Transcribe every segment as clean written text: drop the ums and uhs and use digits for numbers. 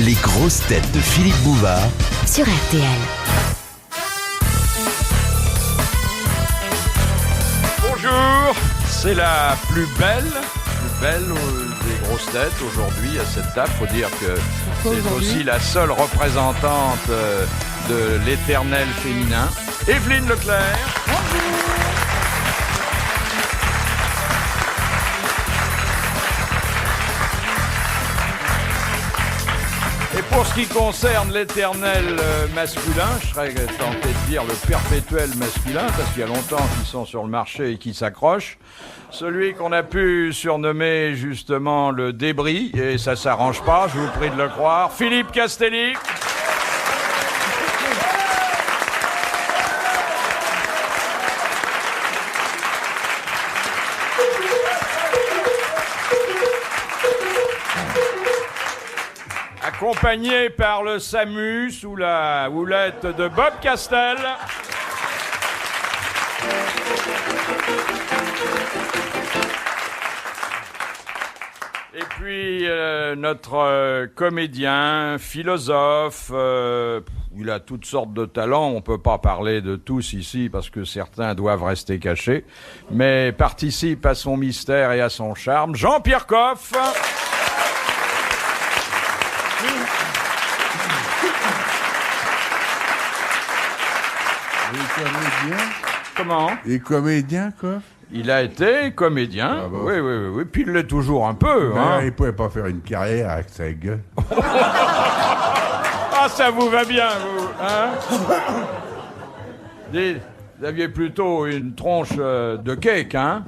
Les grosses têtes de Philippe Bouvard sur RTL. Bonjour, c'est la plus belle des grosses têtes aujourd'hui à cette table. Faut dire que c'est aussi la seule représentante de l'éternel féminin, Evelyne Leclerc. Bonjour. Et pour ce qui concerne l'éternel masculin, je serais tenté de dire le perpétuel masculin, parce qu'il y a longtemps qu'ils sont sur le marché et qu'ils s'accrochent. Celui qu'on a pu surnommer justement le débris, et ça s'arrange pas, je vous prie de le croire, Philippe Castelli. Accompagné par le SAMU sous la houlette de Bob Castel. Et puis notre comédien, philosophe, il a toutes sortes de talents, on ne peut pas parler de tous ici parce que certains doivent rester cachés, mais participe à son mystère et à son charme, Jean-Pierre Coff. Comédien. Comment ? Il est comédien, quoi. Il a été comédien, Ah bon. oui, puis il l'est toujours un peu. Hein. Il pouvait pas faire une carrière avec sa gueule. Ah, ça vous va bien, vous, hein? Vous aviez plutôt une tronche de cake, hein?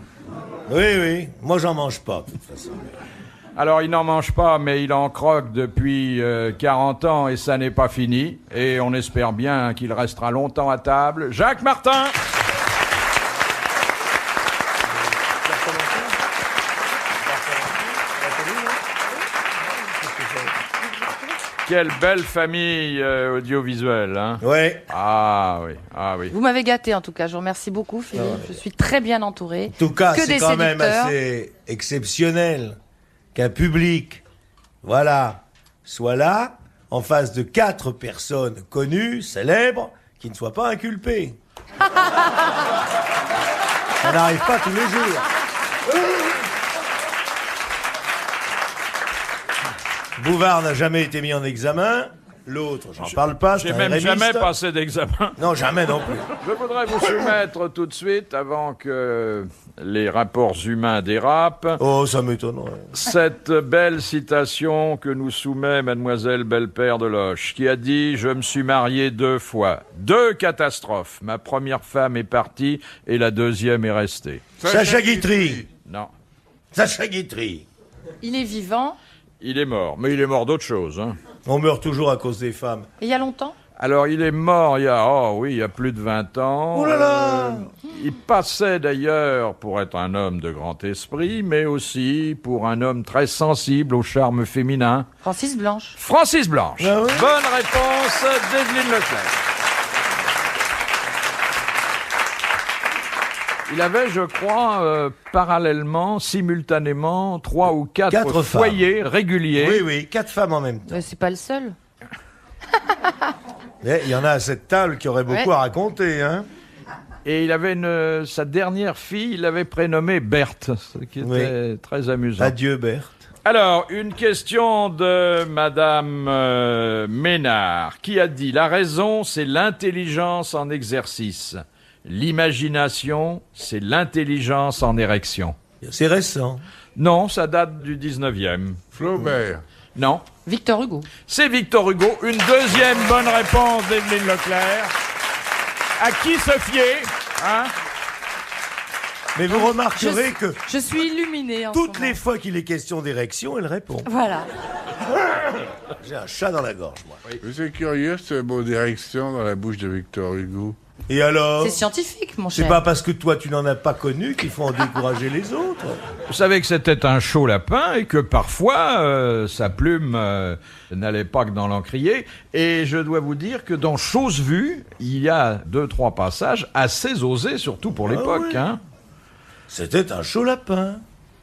Oui, moi j'en mange pas, de toute façon. Alors, il n'en mange pas, mais il en croque depuis 40 ans et ça n'est pas fini. Et on espère bien qu'il restera longtemps à table. Jacques Martin. Quelle belle famille audiovisuelle, hein? Oui. Ah oui. Vous m'avez gâté en tout cas, je vous remercie beaucoup Philippe, je suis très bien entouré. En tout cas, Que c'est des quand même séducteurs. assez exceptionnel qu'un public, soit là, en face de 4 personnes connues, célèbres, qui ne soient pas inculpées. Ça n'arrive pas tous les jours. Bouvard n'a jamais été mis en examen. L'autre, j'en parle pas, c'est J'ai un même rémiste. jamais passé d'examen. Non, jamais non plus. Je voudrais vous soumettre tout de suite, avant que les rapports humains dérapent, Oh, ça m'étonnerait. cette belle citation que nous soumet Mademoiselle Belle-Père de Loche, qui a dit « Je me suis marié 2 fois. 2 catastrophes. Ma première femme est partie et la deuxième est restée. Sacha Guitry. » Non, Sacha Guitry. Il est vivant, il est mort. Mais il est mort d'autre chose, hein. On meurt toujours à cause des femmes. et il y a longtemps. Alors, il est mort il y a plus de 20 ans. Oh là là Il passait d'ailleurs pour être un homme de grand esprit, mais aussi pour un homme très sensible au charme féminin. Francis Blanche. Francis Blanche. Ah oui. Bonne réponse d'Evelyne Leclerc. Il avait, je crois, parallèlement, simultanément, 3 ou 4 4 foyers réguliers. Oui, 4 femmes en même temps. Mais c'est pas le seul. Mais il y en a à cette table qui aurait beaucoup Ouais. à raconter, hein. Et il avait sa dernière fille, il l'avait prénommée Berthe, ce qui était très amusant. Adieu, Berthe. Alors, une question de Madame Ménard, qui a dit « La raison, c'est l'intelligence en exercice. L'imagination, c'est l'intelligence en érection. » C'est récent. Non, ça date du 19e. Flaubert. Non, Victor Hugo. c'est Victor Hugo. Une deuxième bonne réponse d'Evelyne Leclerc. À qui se fier, hein? Mais vous remarquerez que Je suis illuminée en toutes ce les moment. fois qu'il est question d'érection, elle répond. Voilà. J'ai un chat dans la gorge, moi. Mais c'est curieux, ce mot d'érection dans la bouche de Victor Hugo. Et alors C'est scientifique, mon C'est cher. pas parce que toi tu n'en as pas connu qu'il faut en décourager les autres. Vous savez que c'était un chaud lapin et que parfois sa plume n'allait pas que dans l'encrier. Et je dois vous dire que dans Chose Vue, il y a 2-3 passages assez osés, surtout pour l'époque. oui. Hein. C'était un chaud lapin.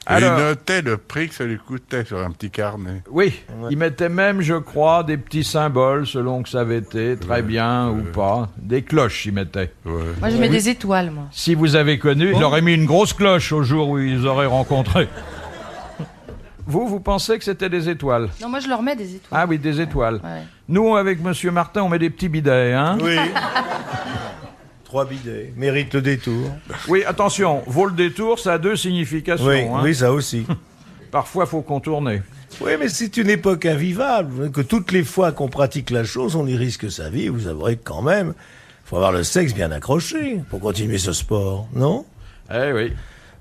Alors- il notait le prix que ça lui coûtait sur un petit carnet. Oui, il mettait même, je crois, des petits symboles selon que ça avait été très bien ou pas. Des cloches, il mettait. Ouais. Moi, je mets des étoiles, moi. Si vous avez connu, il aurait mis une grosse cloche au jour où ils auraient rencontré. Vous pensez que c'était des étoiles? Non, moi, je leur mets des étoiles. Ah oui, des étoiles. Ouais. Nous, avec Monsieur Martin, on met des petits bidets, hein? Oui. 3 bidets. Mérite le détour. Oui, attention, vaut le détour, ça a 2 significations. Oui, hein. oui, ça aussi. Parfois, faut contourner. Oui, mais c'est une époque invivable, que toutes les fois qu'on pratique la chose, on y risque sa vie. Vous avouerez que quand même, faut avoir le sexe bien accroché pour continuer ce sport, non? Eh oui.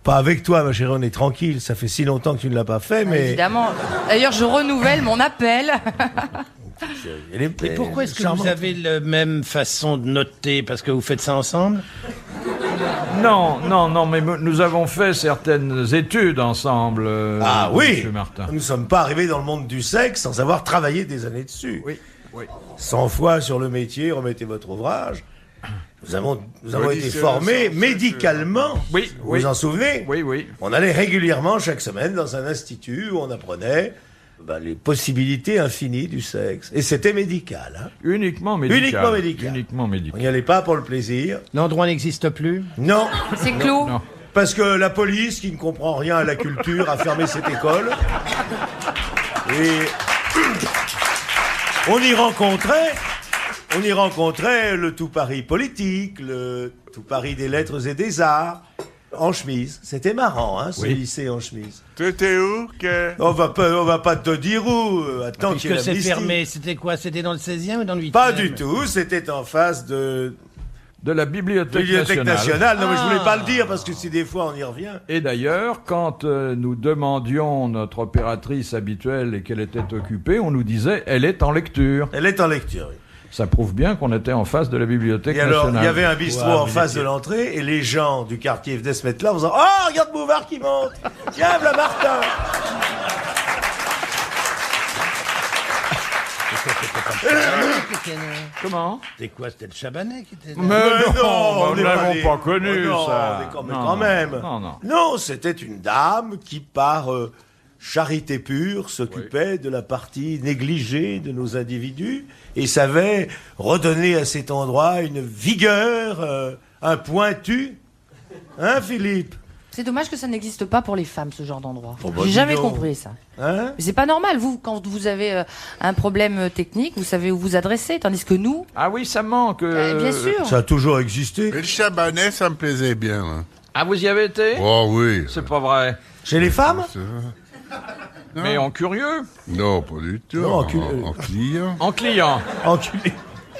Pas avec toi, ma chérie, on est tranquille. Ça fait si longtemps que tu ne l'as pas fait, mais... Évidemment. D'ailleurs, je renouvelle mon appel. Elle est- Et pourquoi est-ce que charmante. vous avez la même façon de noter? Parce que vous faites ça ensemble? Non, mais nous avons fait certaines études ensemble. Ah oui. Monsieur Martin. Nous ne sommes pas arrivés dans le monde du sexe sans avoir travaillé des années dessus. Oui, oui. 100 fois sur le métier, remettez votre ouvrage. Nous avons été Audition formés sans médicalement. Oui, Vous oui. vous en souvenez? Oui, oui. On allait régulièrement chaque semaine dans un institut où on apprenait les possibilités infinies du sexe. Et c'était médical. Hein. Uniquement médical. Uniquement médical. Uniquement On médical. n'y allait pas pour le plaisir. L'endroit n'existe plus? Non, C'est clos. Non. parce que la police, qui ne comprend rien à la culture, a fermé cette école. Et on y rencontrait le tout Paris politique, le tout Paris des lettres et des arts, en chemise. C'était marrant, hein, ce Oui. lycée en chemise. T'étais où On va pas te dire où. Attends qu'il y ait Puisque c'est l'amnistie. fermé, c'était quoi? C'était dans le 16e ou dans le 8e? Pas du tout, c'était en face de De la Bibliothèque, Bibliothèque nationale. nationale. Non, mais je voulais pas le dire parce que si des fois on y revient. Et d'ailleurs, quand nous demandions notre opératrice habituelle et qu'elle était occupée, on nous disait « elle est en lecture Elle est en lecture. oui. ». Ça prouve bien qu'on était en face de la Bibliothèque Et alors, nationale. il y avait un bistrot Ouais, en mais face de l'étiez- l'entrée et les gens du quartier venaient se mettre là en faisant « Oh, regarde Bouvard qui monte. Tiens, voilà Martin. Comment? C'était quoi? C'était le Chabanais qui était là? Mais non, on nous n'est l'avons des- pas connu, Oh non, ça. mais quand, mais Non, quand même. Non. Non, c'était une dame qui, par charité pure, s'occupait de la partie négligée de nos individus et savait redonner à cet endroit une vigueur, un pointu. Hein, Philippe? C'est dommage que ça n'existe pas pour les femmes, ce genre d'endroit. Oh, bah, J'ai dis jamais donc. compris ça. Hein? Mais c'est pas normal, vous, quand vous avez un problème technique, vous savez où vous adresser, tandis que nous, Ah oui, ça manque. bien sûr. Ça a toujours existé. Mais le Chabanais, ça me plaisait bien. Hein. Ah, vous y avez été? Oh oui. C'est pas vrai. Chez les femmes? Mais en curieux, Non, pas du tout. Non, en client. en client. Enculé.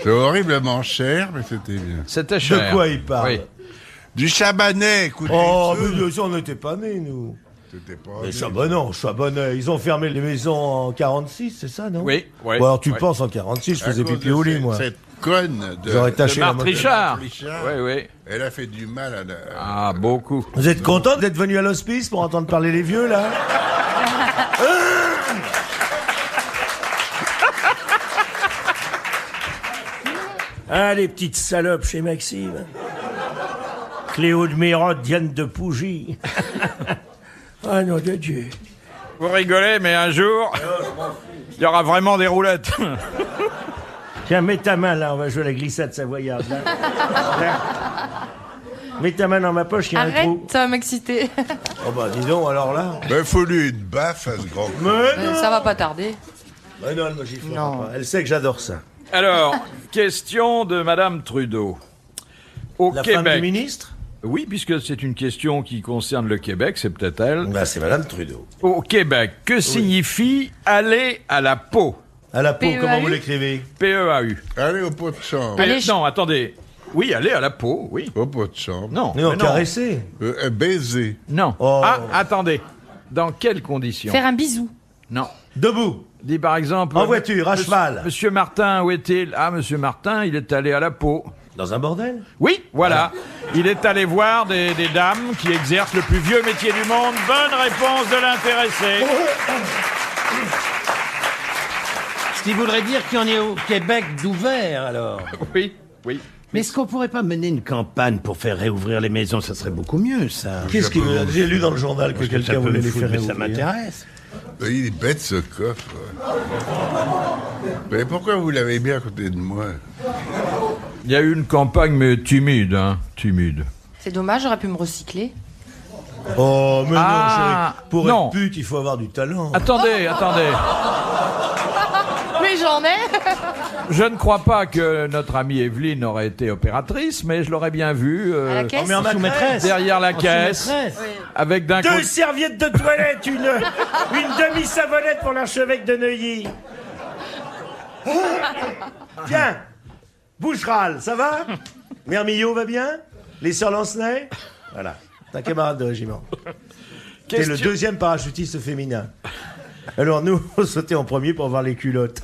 C'est horriblement cher, mais c'était bien. C'était cher. De quoi il parle? Oui. Du Chabanais, écoutez. Oh, mais on n'était pas nés, nous. C'était pas Mais né. Chabanais. Ils ont fermé les maisons en 46, c'est ça, non? Oui, oui. Bon, alors tu oui. penses en 46, je À faisais cause pipi de au lit, cette- moi. Cette conne de... J'aurais De taché la Marthe moitié. Richard. Richard. Oui, oui. Elle a fait du mal à la... Ah, beaucoup. Vous êtes content d'être venu à l'hospice pour entendre parler les vieux, là? Ah, les petites salopes chez Maxime. Cléo de Mérotte, Diane de Pougy. Ah non, de Dieu. Vous rigolez, mais un jour, il y aura vraiment des roulettes. Tiens, mets ta main là, on va jouer à la glissade savoyarde. Là. Là. Mets ta main dans ma poche, il y a un trou. Arrête, ça va m'exciter. Oh bah, dis donc, alors là. Ben, faut lui une baffe à ce grand con. Mais non! Ça va pas tarder. Bah non, elle me giflera Non. pas. Elle sait que j'adore ça. Alors, question de Madame Trudeau. Au La femme du Québec. ministre? Oui, puisque c'est une question qui concerne le Québec, c'est peut-être elle. Bah, c'est Madame Trudeau. Au Québec, que signifie aller à la peau? À la peau, PEAU? comment vous l'écrivez? P-E-A-U. Allez au pot de chambre. Allez, Non, attendez. Oui, aller à la peau, oui. Au pot de chambre. Non, Non, mais caresser. Baiser. Non. Oh. Ah, attendez. Dans quelles conditions? Faire un bisou. Non. Debout. Dis par exemple... En voiture, à cheval. Monsieur Martin, où est-il? Ah, Monsieur Martin, il est allé à la peau. Dans un bordel? Oui, voilà. Il est allé voir des dames qui exercent le plus vieux métier du monde. Bonne réponse de l'intéressé. Ce qui voudrait dire qu'il y en est au Québec d'ouvert, alors. Oui, oui. Mais est-ce qu'on pourrait pas mener une campagne pour faire réouvrir les maisons? Ça serait beaucoup mieux, ça. Qu'est-ce qu'il veut? J'ai lu dans le journal que Parce quelqu'un ça peut voulait me les foutre, faire mais ça réouvrir. m'intéresse. Il est bête, ce coffre. Mais pourquoi vous l'avez bien à côté de moi? Il y a eu une campagne, mais timide, hein, timide. C'est dommage, j'aurais pu me recycler. Oh, mais Ah, non, chérie. Pour non. être pute, il faut avoir du talent. Attendez. Mais j'en ai. Je ne crois pas que notre amie Evelyne aurait été opératrice, mais je l'aurais bien vue À la caisse. mais en maîtresse. derrière la caisse, avec d'un Deux côté... serviettes de toilette, une demi-savonnette pour l'archevêque de Neuilly. Tiens, Boucheral, ça va? Mère Millot va bien? Les sœurs Lancenay? Voilà, t'es un camarade de régiment. T'es le deuxième parachutiste féminin. Alors nous, on sautait en premier pour voir les culottes.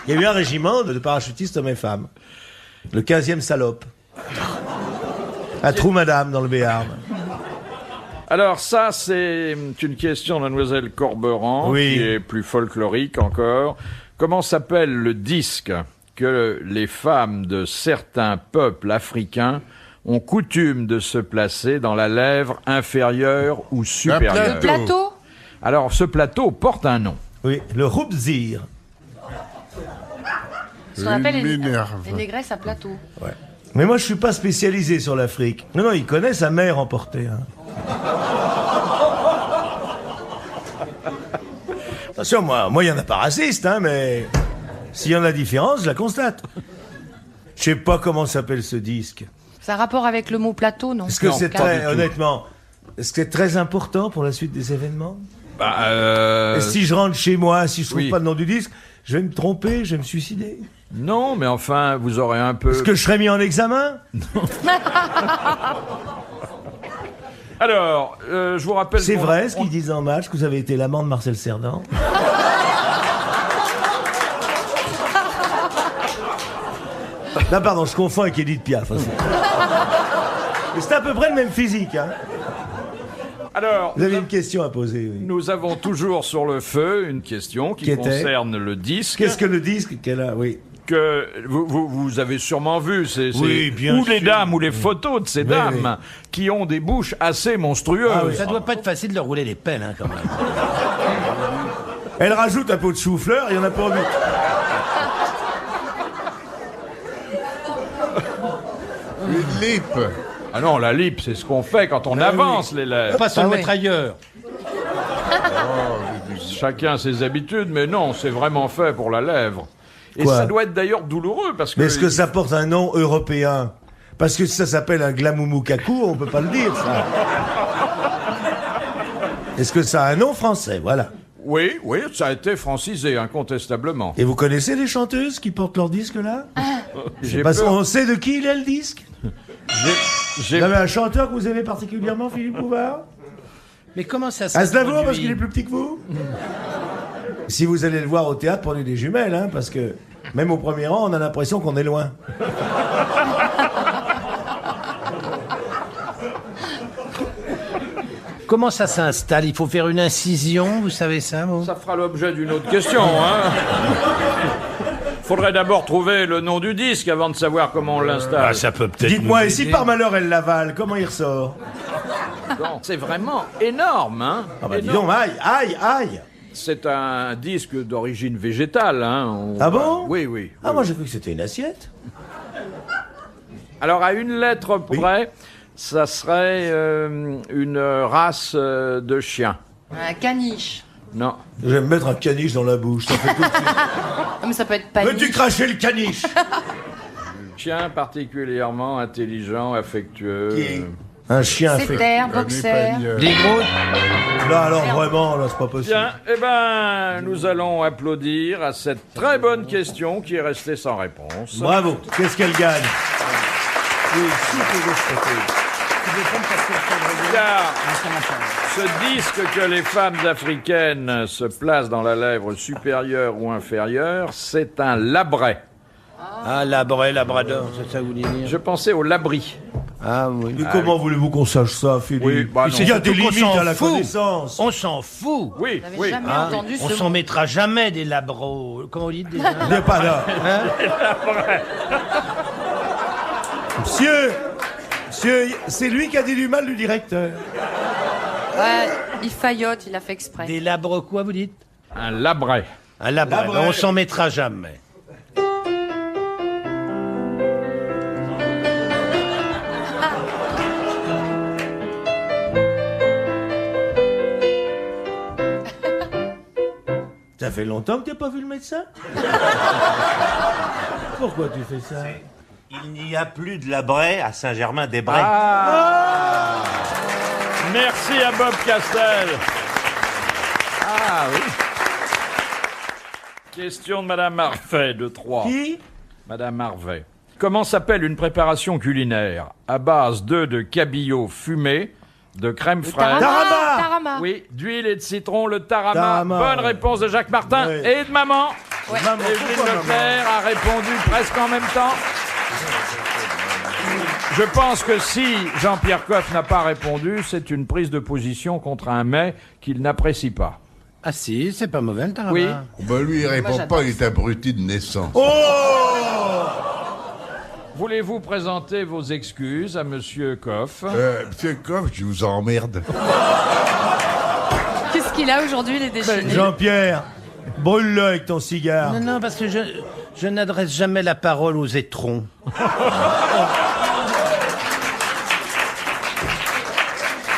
Il y a eu un régiment de parachutistes hommes et femmes. Le 15e salope. À Trou-Madame, dans le Béarn. Alors ça, c'est une question de Mademoiselle Corberan, Oui. qui est plus folklorique encore. Comment s'appelle le disque que les femmes de certains peuples africains ont coutume de se placer dans la lèvre inférieure ou supérieure? Plateau. Alors, ce plateau porte un nom. Oui, le Roubzir. Ce qu'on appelle Il m'énerve. les négresses à plateau. Mais moi, je suis pas spécialisé sur l'Afrique. Non, il connaît sa mère emportée. Hein. Attention, moi, il y en a pas raciste, hein, mais s'il y en a différence, je la constate. Je sais pas comment s'appelle ce disque. Ça a rapport avec le mot plateau, non? Est-ce que Non, c'est pas très, du tout. honnêtement, est-ce que c'est très important pour la suite des événements? Bah, Et si je rentre chez moi, si je trouve oui. pas le nom du disque, je vais me tromper, je vais me suicider. non, mais enfin, vous aurez un peu... Est-ce que je serai mis en examen? Alors, je vous rappelle... C'est qu'on- vrai ce qu'ils disent en match, que vous avez été l'amant de Marcel Cerdan? Non, pardon, je confonds avec Edith Piaf. Aussi. Mais c'est à peu près le même physique. Hein. Alors, Vous avez une question à poser. Oui. nous avons toujours sur le feu une question qui Qui était concerne le disque. Qu'est-ce que le disque qu'elle a? Oui. Que vous avez sûrement vu, Oui, bien ou les sûr. dames ou les photos de ces Oui, dames qui ont des bouches assez monstrueuses. Ah oui. Ça doit pas être facile de leur rouler les pelles, hein, quand même. Elle rajoute un pot de chou-fleur, il y en a pas envie. Une lippe. Ah non, la lip, c'est ce qu'on fait quand on avance les lèvres. Pas se le mettre ailleurs. Chacun ses habitudes, mais non, c'est vraiment fait pour la lèvre. Et Quoi ça doit être d'ailleurs douloureux parce que... Mais est-ce que ça porte un nom européen? Parce que si ça s'appelle un glamoumoukakou, on peut pas le dire, ça. Est-ce que ça a un nom français? Voilà. Oui, ça a été francisé, incontestablement. Et vous connaissez les chanteuses qui portent leur disque là? J'ai Parce peur- qu'on sait de qui il est le disque? j'ai- Vous avez un chanteur que vous aimez particulièrement, Philippe Bouvard? Mais comment ça se Aznavour, produit parce qu'il est plus petit que vous? Si vous allez le voir au théâtre, prenez des jumelles, hein, parce que même au premier rang, on a l'impression qu'on est loin. Comment ça s'installe? Il faut faire une incision, vous savez ça, vous? Ça fera l'objet d'une autre question, hein. Faudrait d'abord trouver le nom du disque avant de savoir comment on l'installe. Ah, ça peut peut-être. Dites-moi, nous et si aider. par malheur elle l'avale, comment il ressort? Non, c'est vraiment énorme, hein. Ah bah dis Énorme. donc, aïe! C'est un disque d'origine végétale, hein. Ah bon? Oui. Ah, moi j'ai cru que c'était une assiette. Alors, à une lettre près, ça serait une race de chien. Un caniche. Non. Je vais me mettre un caniche dans la bouche, ça fait tout de suite. Ah, mais ça peut être Veux-tu paniche. cracher le caniche? Chien particulièrement intelligent, affectueux. Qui est un chien fait. Setter, Un boxer. épaigneur. Des gros. Là alors vraiment, là c'est pas possible. Bien, eh ben, nous allons applaudir à cette très bonne question qui est restée sans réponse. Bravo, qu'est-ce qu'elle gagne? Car ce disque que les femmes africaines se placent dans la lèvre supérieure ou inférieure, c'est un labret. Ah, labrador, c'est ça que vous voulez dire? Je pensais au labri. Ah oui. Mais comment voulez-vous qu'on sache ça, Philippe? Oui, bah non. Il y a des Surtout qu'on limites s'en à la fout. connaissance. On s'en fout. Oui, Vous n'avez oui. jamais Hein, entendu on ce s'en mot. mettra jamais des labros. Comment on dit déjà? Il n'est pas là. Monsieur, c'est lui qui a dit du mal du directeur. Ouais, il faillote, il a fait exprès. Des labros quoi, vous dites? Un labret. Un labret. Labret. On s'en mettra jamais. Ça fait longtemps que tu n'as pas vu le médecin? Pourquoi tu fais ça? Il n'y a plus de Labray à Saint-Germain-des-Brais. Merci à Bob Castel. Ah oui. Question de Madame Harvey de Troyes. Qui? Madame Harvey. Comment s'appelle une préparation culinaire à base d'œufs de cabillaud fumé, de crème fraîche? Tarama. Tarama. Oui, d'huile et de citron, le tarama. Tarama. Bonne réponse de Jacques Martin Oui. et de maman. Maman, Evelyne pourquoi Leclerc a répondu presque en même temps. Je pense que si Jean-Pierre Coff n'a pas répondu, c'est une prise de position contre un mets qu'il n'apprécie pas. Ah si, c'est pas mauvais le tarama. Oui. Bah lui, il répond j'adore pas, il est abruti de naissance. Oh! Voulez-vous présenter vos excuses à Monsieur Coff? Monsieur Coff, je vous emmerde. Qu'est-ce qu'il a aujourd'hui, les déchaînés? Jean-Pierre, brûle-le avec ton cigare. Non, non, parce que je n'adresse jamais la parole aux étrons.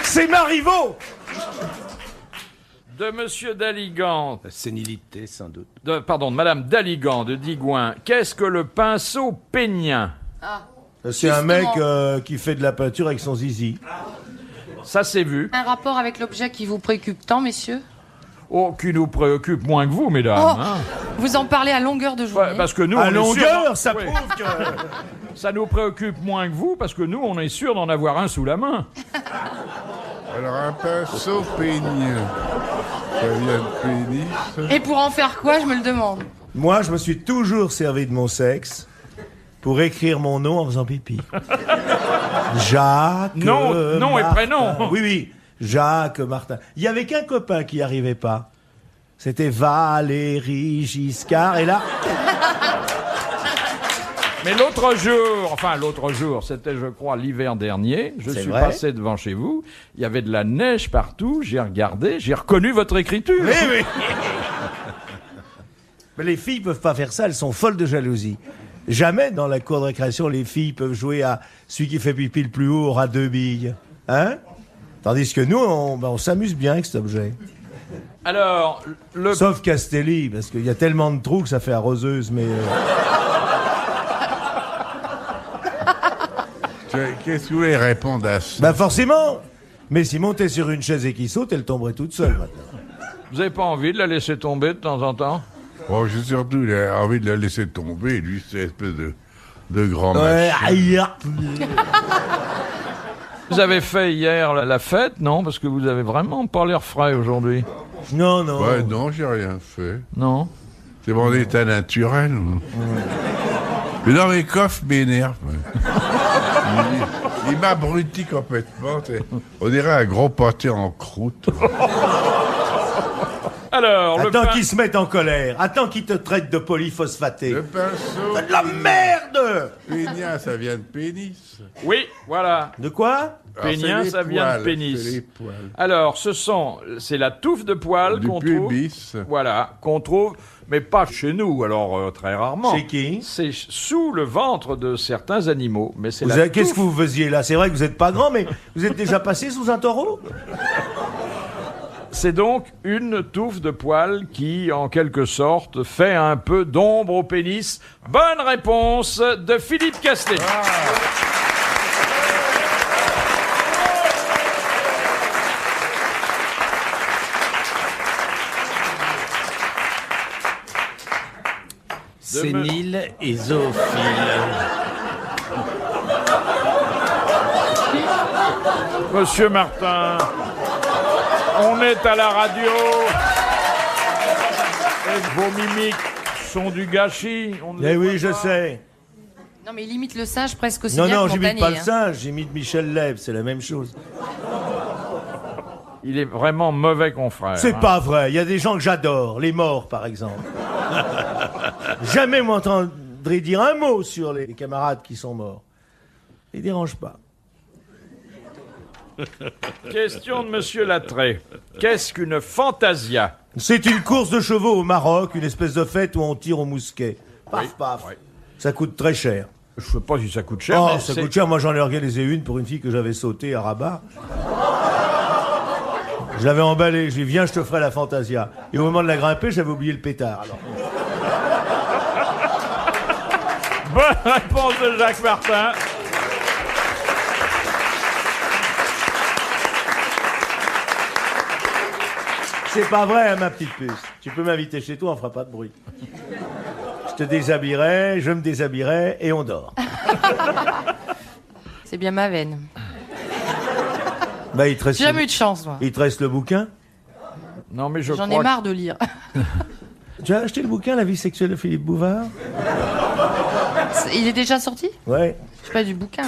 C'est Marivaux! De Monsieur Daligan, La sénilité, sans doute. de Madame Daligan de Digoin, qu'est-ce que le pinceau pénien? C'est un mec Justement. qui fait de la peinture avec son zizi. Ça c'est vu. Un rapport avec l'objet qui vous préoccupe tant, messieurs? Oh, qui nous préoccupe moins que vous, mesdames. Oh, hein. vous en parlez à longueur de journée. Ouais, parce que nous, À on est longueur, sûr ça Oui. prouve que... Ça nous préoccupe moins que vous, parce que nous, on est sûr d'en avoir un sous la main. Alors, un pinceau pénien. Ça vient de pénis. Et pour en faire quoi, je me le demande. Moi, je me suis toujours servi de mon sexe pour écrire mon nom en faisant pipi. Jacques Nom et Martin. prénom. Oui, oui, Jacques Martin. Il y avait qu'un copain qui n'y arrivait pas. C'était Valérie Giscard. Et là, Mais l'autre jour, c'était, je crois, l'hiver dernier, je C'est suis vrai passé devant chez vous, il y avait de la neige partout, j'ai regardé, j'ai reconnu votre écriture. oui, oui. Mais les filles peuvent pas faire ça, elles sont folles de jalousie. Jamais dans la cour de récréation, les filles peuvent jouer à celui qui fait pipi le plus haut aura 2 billes. Hein? Tandis que nous, on s'amuse bien avec cet objet. Alors, Sauf Castelli, parce qu'il y a tellement de trous que ça fait arroseuse, mais... Qu'est-ce que vous voulez répondre à ça? Bah forcément. Mais si montait sur une chaise et qu'il saute, elle tomberait toute seule maintenant. vous avez pas envie de la laisser tomber de temps en temps? Bon, j'ai surtout envie de la laisser tomber, lui, c'est une espèce de grand Ouais, machin. aïe, ah. Vous avez fait hier la fête, non? Parce que vous avez vraiment pas l'air frais aujourd'hui. Non, non. Ouais, non, j'ai rien fait. Non? C'est mon état naturel. Mais non, mais Coff m'énerve. Il m'abrutit complètement. On dirait un gros pâté en croûte. Alors, le Attends pain... qu'il se mette en colère. Attends qu'il te traite de polyphosphaté. Le pinceau De la merde! pénien, ça vient de pénis. Oui, voilà. De quoi? Alors, Pénien, c'est les ça vient de poils, pénis. c'est les poils. Alors, c'est la touffe de poils Du qu'on trouve. pubis. Voilà, qu'on trouve, mais pas chez nous, alors très rarement. Chez qui? C'est sous le ventre de certains animaux, mais c'est Qu'est-ce que vous faisiez là? C'est vrai que vous n'êtes pas grand, mais vous êtes déjà passé sous un taureau? C'est donc une touffe de poils qui, en quelque sorte, fait un peu d'ombre au pénis. Bonne réponse de Philippe Castet. Sénile et zoophile. Monsieur Martin, on est à la radio. Et vos mimiques sont du gâchis. On ne Eh les oui, voit je pas. sais. Non, mais il imite le singe presque aussi Non, bien non, que j'imite Montagnier. pas le hein. singe, j'imite Michel Leb, c'est la même chose. Il est vraiment mauvais confrère. C'est hein. pas vrai, il y a des gens que j'adore, les morts par exemple. Jamais m'entendrez dire un mot sur les camarades qui sont morts. Ils dérangent pas. Question de Monsieur Lattré. Qu'est-ce qu'une fantasia? C'est une course de chevaux au Maroc, une espèce de fête où on tire au mousquet. Paf, Oui, paf. oui. Ça coûte très cher. Je sais pas si ça coûte cher. Oh, mais ça c'est- coûte cher. Moi, j'en ai organisé une pour une fille que j'avais sautée à Rabat. Je l'avais emballée. Je lui ai dit, viens, je te ferai la fantasia. Et au moment de la grimper, j'avais oublié le pétard. Alors, Bonne réponse de Jacques Martin. c'est pas vrai, hein, ma petite puce. Tu peux m'inviter chez toi, on fera pas de bruit. Je te déshabillerai, je me déshabillerai et on dort. C'est bien ma veine. Bah, il te reste, J'ai jamais eu de chance, moi. il te reste le bouquin. Non, mais je J'en ai crois marre de lire. Tu as acheté le bouquin, La vie sexuelle de Philippe Bouvard? Il est déjà sorti? Ouais. C'est pas du bouquin.